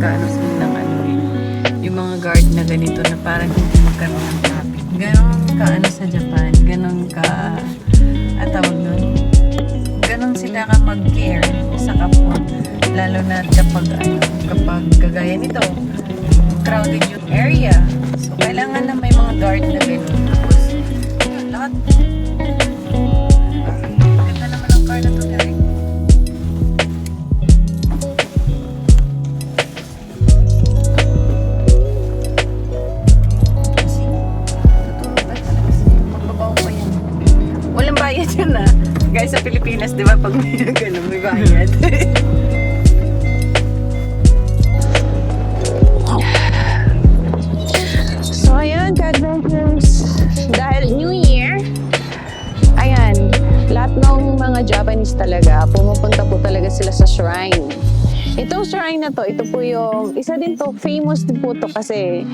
nag-ano sila ng ano eh, yung mga guard na ganito na parang hindi magkaroon ng traffic. Ganon ka ano sa Japan, ganon ka, at tawag nun, ganon sila ka mag-care sa kapwa. Lalo na kapag ano, kapag kagaya nito, crowded yung area. So, kailangan na may mga guard na gano'n. Tapos, yun, lahat. Ganda naman ang car na to, direct. Kasi, tutulog ba talaga siya? Magbabaw pa yan. Walang bayad yun ah. Guys, sa Pilipinas, di ba, pag may gano'n, may bayad. So, ayan, ka-adventures. Dahil New Year, ayan, lahat ng mga Japanese talaga, pumupunta po talaga sila sa shrine. Itong shrine na to, ito po yung, isa din to, famous din po to kasi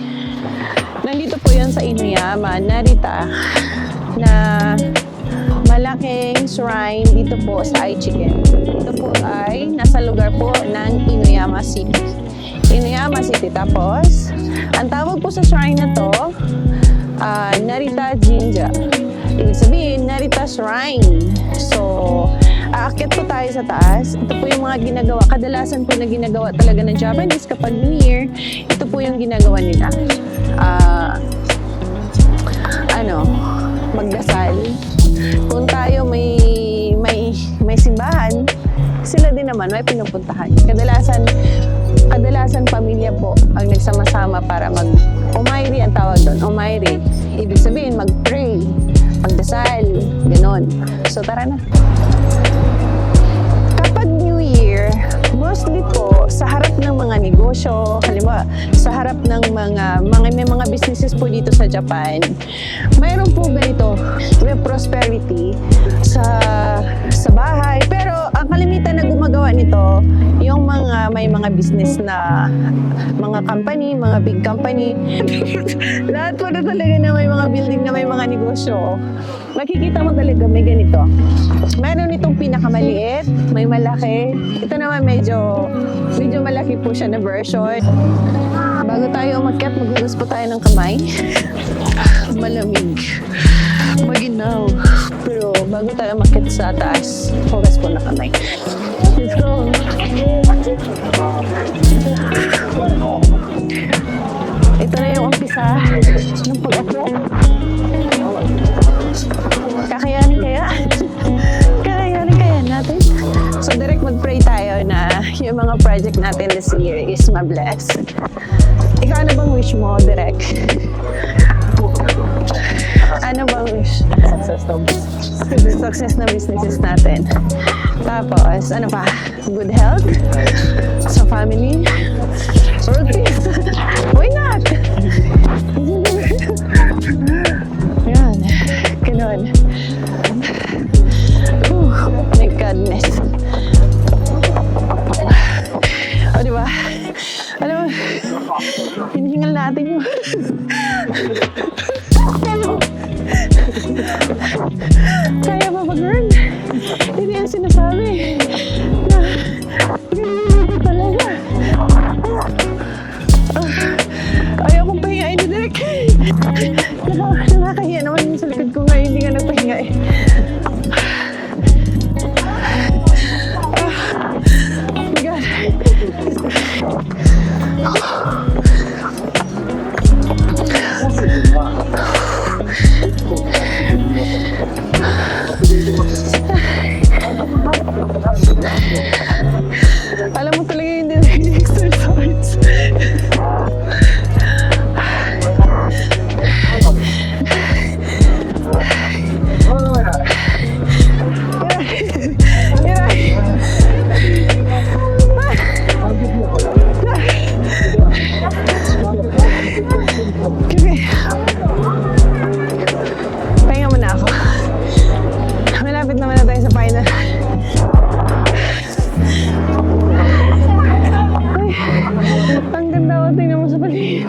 nandito po yun sa Inuyama, Narita, na malaking shrine dito po sa Aichiken. Ito po ay nasa lugar po ng Inuyama City. Inuyama City. Tapos, ang tawag po sa shrine na to, Narita Jinja. Ibig sabihin, Narita Shrine. So, aakyat po tayo sa taas. Ito po yung mga ginagawa. Kadalasan po na ginagawa talaga ng Japanese kapag New Year, ito po yung ginagawa nila. Magdasal. Kung tayo may simbahan, sila din naman may pinupuntahan. Kadalasan pamilya po ang nagsama-sama para umayri ang tawag doon. Umayri. Ibig sabihin mag-pray, magdasal, gano'n. So tara na. Kapag New Year, mostly po sa harap ng mga negosyo, halimbawa sa harap ng may mga businesses po dito sa Japan, mayroon po ganito, may prosperity sa bahay. Pero ang kalimitan na gumagawa nito, yung may mga business na mga company, mga big company. Lahat po na talaga na may mga building na may mga negosyo. Makikita mo talaga may ganito. Meron itong pinakamaliit, may malaki. Ito naman medyo malaki po siya na version. Bago tayo umakyat, maghugas po tayo ng kamay. Malamig. Maginaw. Pero bago tayo umakyat sa taas, hugas po na kamay. Let's go. Ito na yung umpisa ng pag-akyat. Kakayanin kaya? Kakayanin kaya natin? So direct mag-pray tayo na yung mga project natin this year is ma-bless. Ikaw, ano bang wish mo, direct? Ano bang wish? Success na businesses natin. Tapos, ano pa? Good health? Sa family? World peace? Why not? Yan. Ganun. My goodness. O, diba? Alam mo, hinihingal natin yun. Kaya pa ba, girl? Hindi yan sinasabi. Galing ko talaga. Ayaw kong pahingain ni Derek. Nakakahiya naman sa likod ko ngayon. Hindi nga nagpahinga eh. Oh my God. Alam mo talaga hindi nag-exercise. Pahinga muna ako. Malapit naman na tayo sa final. Ang ganda ko, tingnan mo sa paligid.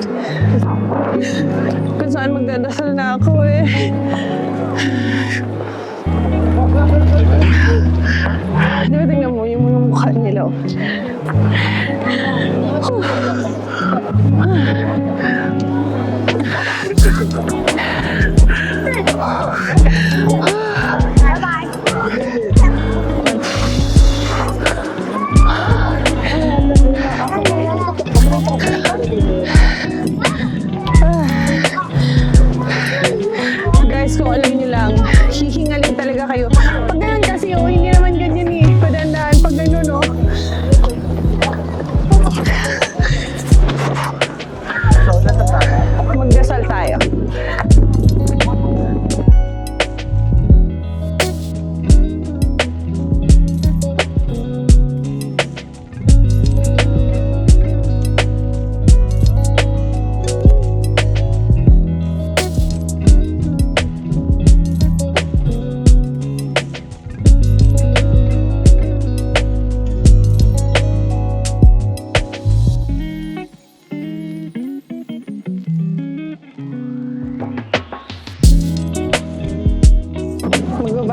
Kung saan magdadasal na ako eh. Di ba tingnan mo yung mga mukha nila?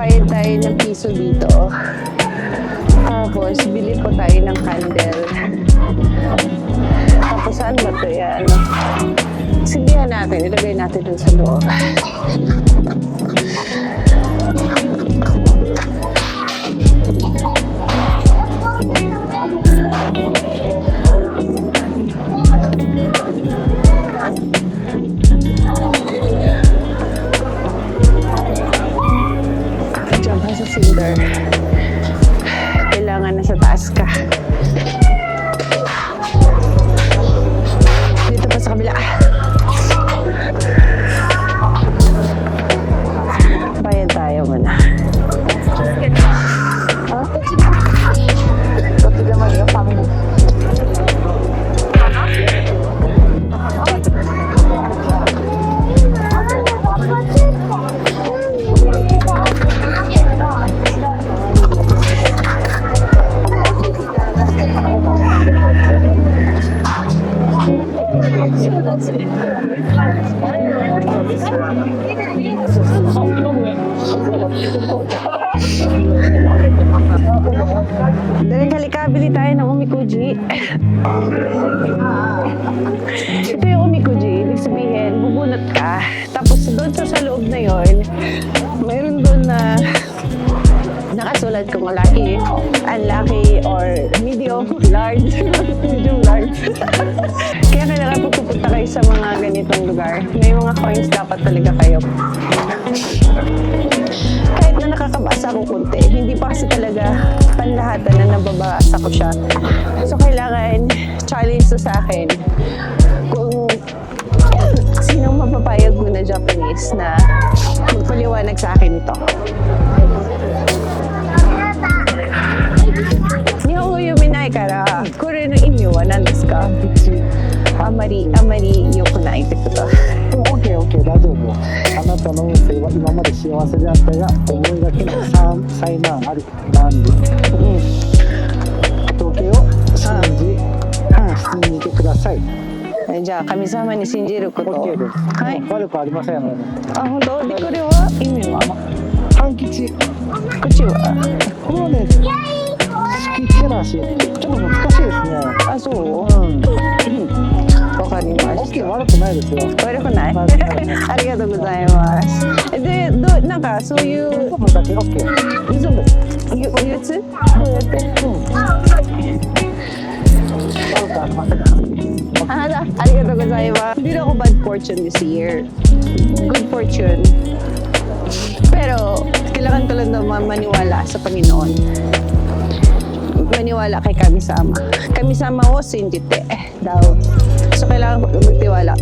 Bayad tayo ng piso dito. Tapos, bili po tayo ng candle. Tapos, saan ba ito yan? Sindihan natin. Ilagay natin dun sa loob. Diyan ka sa cinder. Kailangan nasa taas ka. Dito pa sa kabila. Bayad tayo muna. Ha? Ito naman yung family. Dali halika, bili tayo ng umikuji. Ito yung umikuji, ibig sabihin, bubunot ka. Tapos doon sa loob na yon, mayroon doon na nakasulat kung lucky, unlucky, or medium, large, medium large. Kaya kailangan pag pupunta kayo sa mga ganitong lugar, may mga coins dapat talaga kayo. Kahit na nakakabasa ko kunti, hindi pa kasi talaga panlahatan na nababasa ko siya. So kailangan challenge to sa akin kung sinong mapapayag ko na Japanese na magpaliwanag sa akin ito. 日本語読めないからこれの意味は何ですか？あまり良くないってこと。OK、大丈夫。あなたの運勢は今まで幸せであったが、思いがけない災難ある。なんで、統計を信じてください。じゃあ神様に信じること。 OK です。はい。悪くありませんので。あ、本当？でこれは意味は？半吉。口は？これはね、月手なし。ちょっと難しいですね。あ、そう？わかりまし OK、悪くないですよ。た。悪くない？ありがとうございます。で、なんかそういうもうだけ OK。嘘です。やつ？こうやって。悪くありません。ありがとうございます。Hindi ako bad fortune this year. Good fortune. Pero, kailangan ko lang daw maniwala sa Panginoon. Maniwala kay Kami-sama. Kami-sama o sinjite daw. So, kailangan ko magtiwala.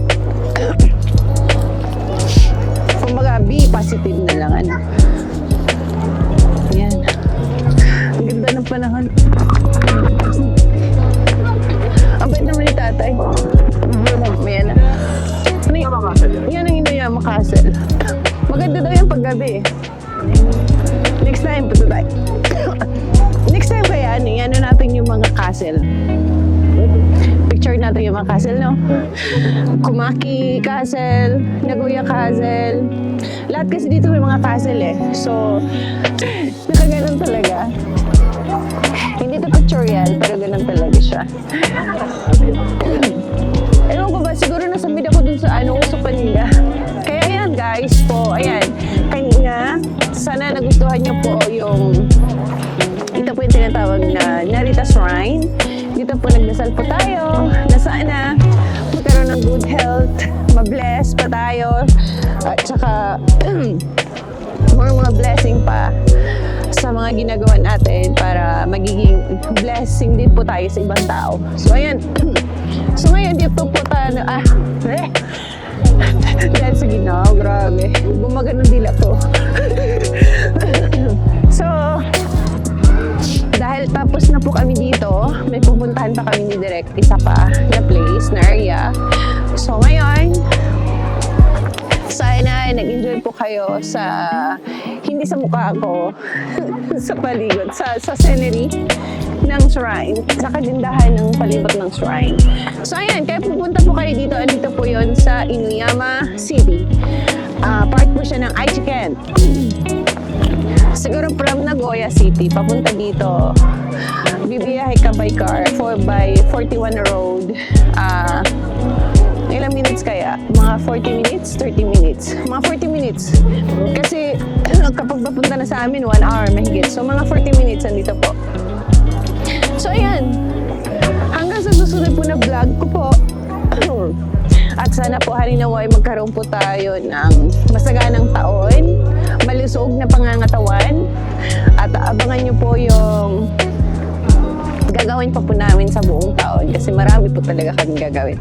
Kumbaga, be positive na lang. Ano. Yan. Ang ganda ng panahon. Ang bait naman ni tatay. Yan. Yan ang Inuyama Castle. Maganda daw yung paggabi. Next time, punta tayo. Next time kaya, ano natin yung mga castle. Picture natin yung mga castle, no? Kumaki Castle, Nagoya Castle. Lahat kasi dito may mga castle eh. So, nakaganon talaga. Hindi to pictorial, pero ganun talaga siya. Ewan ko ba, siguro nasabid ako dun sa uso kanina. Kaya ayan guys po, ayan. Kanina, sana nagustuhan niyo po yung ito po yung tinatawag na Narita Shrine. Dito po nagdasal po tayo na sana magkaroon ng good health, mabless pa tayo, at saka mga blessing pa sa mga ginagawa natin para magiging blessing din po tayo sa ibang tao. So ayan. So ngayon dito po tayo dahil sa Ginoo, grabe. Bumagan ng dila ko. So, dahil tapos na po kami dito, may pupuntahan pa kami ni Direk, isa pa na place, na area. So ngayon, sana nag-enjoy po kayo sa, hindi sa mukha ko, sa paligid, sa scenery ng shrine, sa kagandahan ng palibot ng shrine. So ayan, kaya pupunta po kayo dito, andito po yon sa Inuyama City. Part po siya ng Aichiken. Siguro from Nagoya City, papunta dito, bibiyahe ka by car, by 41 road. Ilang minutes kaya? Mga 40 minutes? 30 minutes? Mga 40 minutes. Kasi kapag papunta na sa amin, 1 hour mahigit. So mga 40 minutes andito po. So ayan, hanggang sa susunod po na vlog ko po. At sana po halinaway magkaroon po tayo ng masaganang taon, malusog na pangangatawan, at abangan nyo po yung gagawin pa po namin sa buong taon kasi marami po talaga kami gagawin.